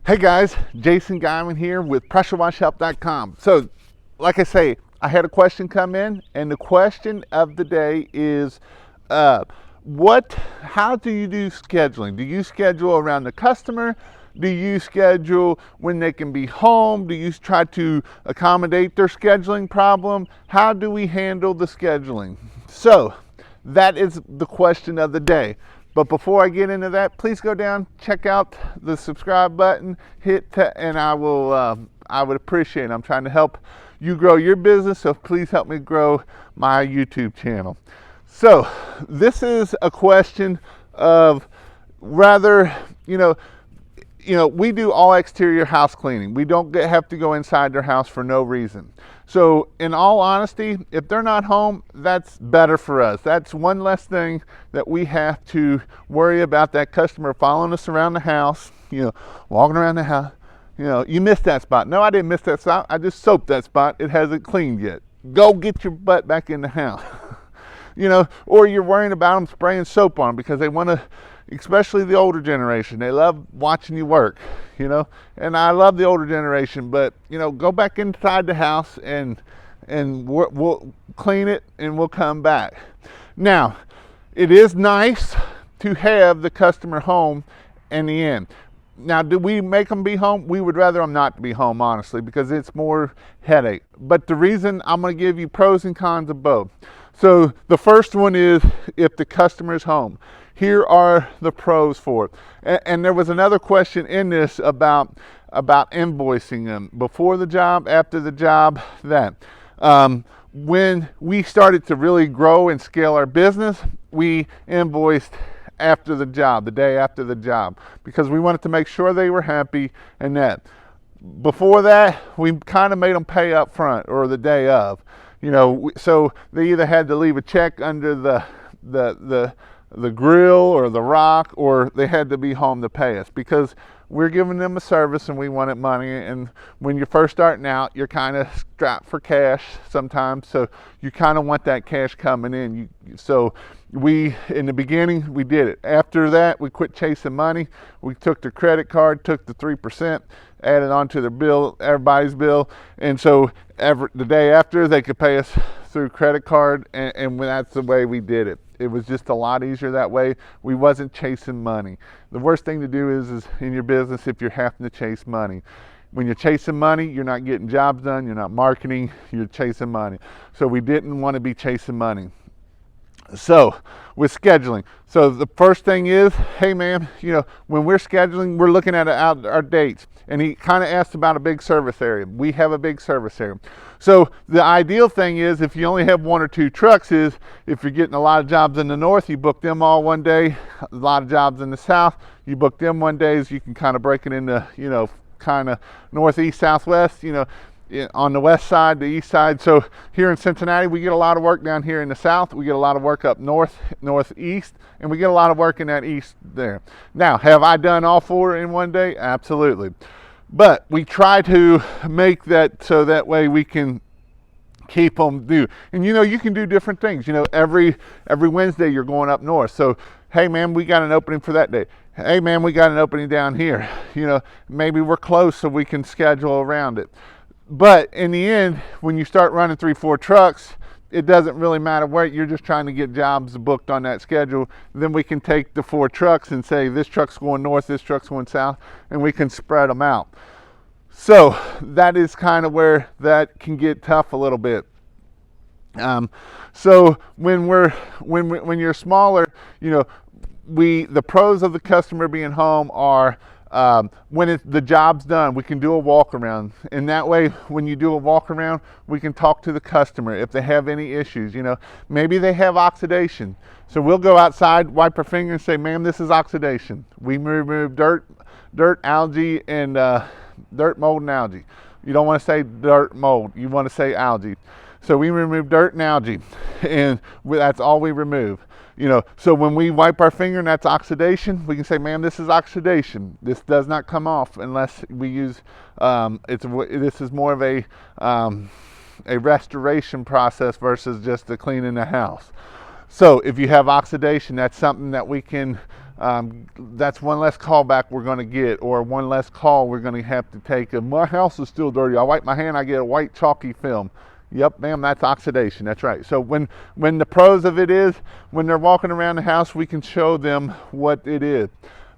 Hey guys, Jason Guyman here with PressureWashHelp.com. So, like I say, I had a question come in, and the question of the day is, how do you do scheduling? Do you schedule around the customer? Do you schedule when they can be home? Do you try to accommodate their scheduling problem? How do we handle the scheduling? So, that is the question of the day. But before I get into that, please go down, check out the subscribe button, and I would appreciate it. I'm trying to help you grow your business, so please help me grow my YouTube channel. So this is a question of rather, we do all exterior house cleaning. We don't have to go inside their house for no reason. So in all honesty, if they're not home, that's better for us. That's one less thing that we have to worry about that customer following us around the house, walking around the house. You missed that spot. No, I didn't miss that spot. I just soaped that spot. It hasn't cleaned yet. Go get your butt back in the house. Or you're worrying about them spraying soap on them because they want to, especially the older generation, they love watching you work, and I love the older generation, but go back inside the house and we'll clean it and we'll come back. Now, it is nice to have the customer home in the end. Now, do we make them be home? We would rather them not to be home, honestly, because it's more headache. But the reason, I'm going to give you pros and cons of both. So the first one is if the customer's home. Here are the pros for it. And there was another question in this about invoicing them before the job, after the job, that. When we started to really grow and scale our business, we invoiced after the job, the day after the job, because we wanted to make sure they were happy and that. Before that, we kind of made them pay up front or the day of. So they either had to leave a check under the grill or the rock, or they had to be home to pay us, because we're giving them a service and we wanted money. And when you're first starting out, you're kind of strapped for cash sometimes, so you kind of want that cash coming in. So in the beginning, we did it. After that, we quit chasing money. We took the credit card, took the 3%, added onto their bill, everybody's bill, and so the day after, they could pay us through credit card, and that's the way we did it. It was just a lot easier that way. We wasn't chasing money. The worst thing to do is in your business if you're having to chase money. When you're chasing money, you're not getting jobs done, you're not marketing, you're chasing money. So we didn't want to be chasing money. So with scheduling, so the first thing is, hey man, when we're scheduling, we're looking at our dates. And he kind of asked about a big service area. We have a big service area. So the ideal thing is, if you only have one or two trucks, is if you're getting a lot of jobs in the north, you book them all one day. A lot of jobs in the south, you book them one day, so you can kind of break it into, kind of northeast, southwest, on the west side, the east side. So here in Cincinnati, we get a lot of work down here in the south. We get a lot of work up north, northeast, and we get a lot of work in that east there. Now, have I done all four in one day? Absolutely. But we try to make that so that way we can keep them do. And you can do different things. Every Wednesday you're going up north. So, hey man, we got an opening for that day. Hey man, we got an opening down here. Maybe we're close so we can schedule around it. But in the end, when you start running 3-4 trucks, it doesn't really matter where. You're just trying to get jobs booked on that schedule. Then we can take the 4 trucks and say, this truck's going north, this truck's going south, and we can spread them out. So that is kind of where that can get tough a little bit. So when you're smaller, the pros of the customer being home are, when the job's done, we can do a walk around. And that way, when you do a walk around, we can talk to the customer if they have any issues. Maybe they have oxidation. So we'll go outside, wipe our finger and say, ma'am, this is oxidation. We remove dirt, algae, and dirt, mold, and algae. You don't want to say dirt, mold. You want to say algae. So we remove dirt and algae, and that's all we remove. So when we wipe our finger and that's oxidation, we can say, ma'am, this is oxidation. This does not come off unless we use, this is more of a restoration process versus just the cleaning the house. So if you have oxidation, that's something that we can That's one less callback we're going to get, or one less call we're going to have to take. If my house is still dirty, I wipe my hand, I get a white chalky film. Yep, ma'am, that's oxidation. That's right. So when the pros of it is, when they're walking around the house, we can show them what it is.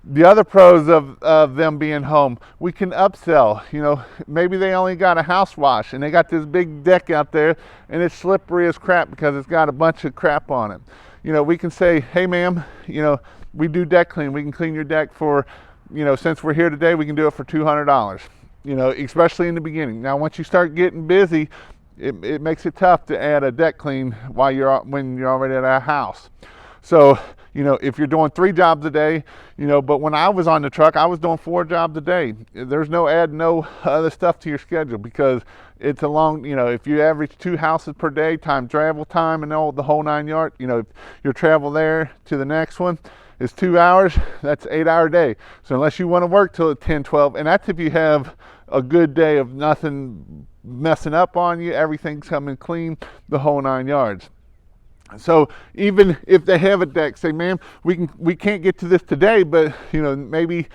The other pros of them being home, we can upsell. You know, maybe they only got a house wash and they got this big deck out there and it's slippery as crap because it's got a bunch of crap on it. You know, we can say, hey ma'am, you know, we do deck clean. We can clean your deck for, you know, since we're here today, we can do it for $200. You know, especially in the beginning. Now, once you start getting busy, it makes it tough to add a deck clean when you're already at a house. So, you know, if you're doing 3 jobs a day, you know, but when I was on the truck, I was doing 4 jobs a day. There's no adding no other stuff to your schedule because it's a long, you know, if you average 2 houses per day, time travel time and all the whole 9 yards, you know, if your travel there to the next one is 2 hours, that's 8-hour day. So unless you want to work till 10, 12, and that's if you have a good day of nothing messing up on you, everything's coming clean, the whole 9 yards. So even if they have a deck, say, ma'am, we can't get to this today, but you know, maybe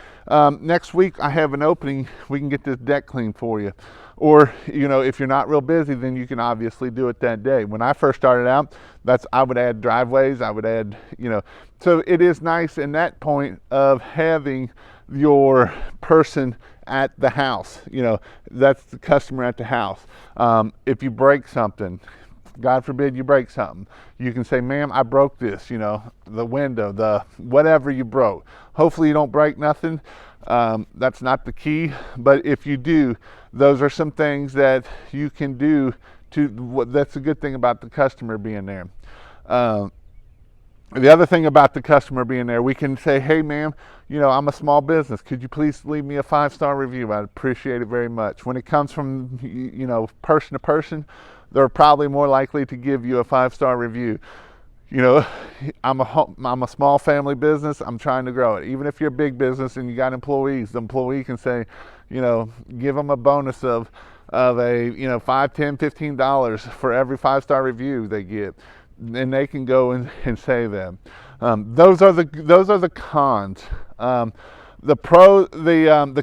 next week I have an opening, we can get this deck clean for you. Or, you know, if you're not real busy, then you can obviously do it that day. When I first started out, I would add driveways, I would add, you know, so it is nice in that point of having your person at the house. You know, that's the customer at the house. If you break something, God forbid you break something, you can say, ma'am, I broke this, you know, the window, the whatever you broke. Hopefully you don't break nothing. That's not the key, but if you do, those are some things that you can do that's a good thing about the customer being there. The other thing about the customer being there, we can say, hey ma'am, you know, I'm a small business. Could you please leave me a 5-star review? I'd appreciate it very much. When it comes from, you know, person to person, they're probably more likely to give you a 5-star review. You know, I'm a small family business. I'm trying to grow it. Even if you're a big business and you got employees, the employee can say, you know, give them a bonus of a, you know, $5, $10, $15 for every 5-star review they get, and they can go and say them. Those are the cons. The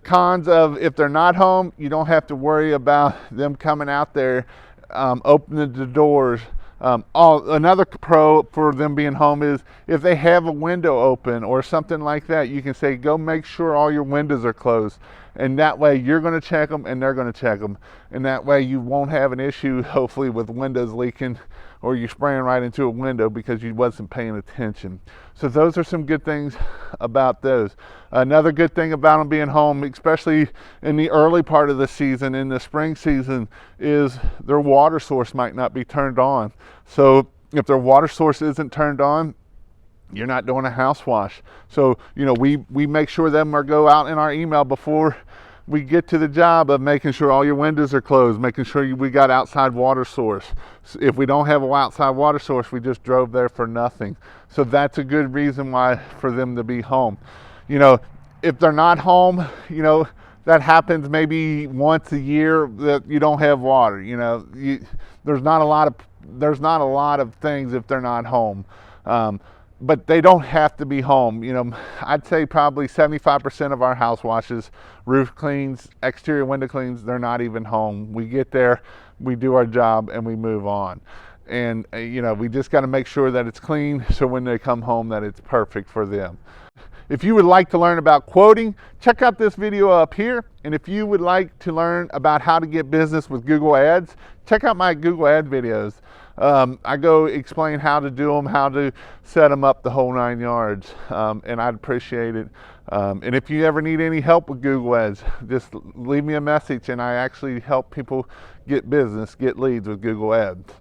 cons of if they're not home, you don't have to worry about them coming out there, opening the doors. Another pro for them being home is if they have a window open or something like that, you can say, go make sure all your windows are closed. And that way you're going to check them and they're going to check them. And that way you won't have an issue, hopefully, with windows leaking or you spraying right into a window because you wasn't paying attention. So those are some good things about those. Another good thing about them being home, especially in the early part of the season, in the spring season, is their water source might not be turned on. So if their water source isn't turned on, you're not doing a house wash. So, you know, we make sure them or go out in our email before we get to the job of making sure all your windows are closed, making sure we got outside water source. So if we don't have an outside water source, we just drove there for nothing. So that's a good reason why for them to be home. You know, if they're not home, you know, that happens maybe once a year that you don't have water. You know, there's not a lot of things if they're not home. But they don't have to be home. You know, I'd say probably 75% of our house washes, roof cleans, exterior window cleans, they're not even home. We get there, we do our job, and we move on. And, you know, we just got to make sure that it's clean so when they come home that it's perfect for them. If you would like to learn about quoting, check out this video up here. And if you would like to learn about how to get business with Google Ads, check out my Google Ad videos. I go explain how to do them, how to set them up, the whole 9 yards, and I'd appreciate it. And if you ever need any help with Google Ads, just leave me a message and I actually help people get business, get leads with Google Ads.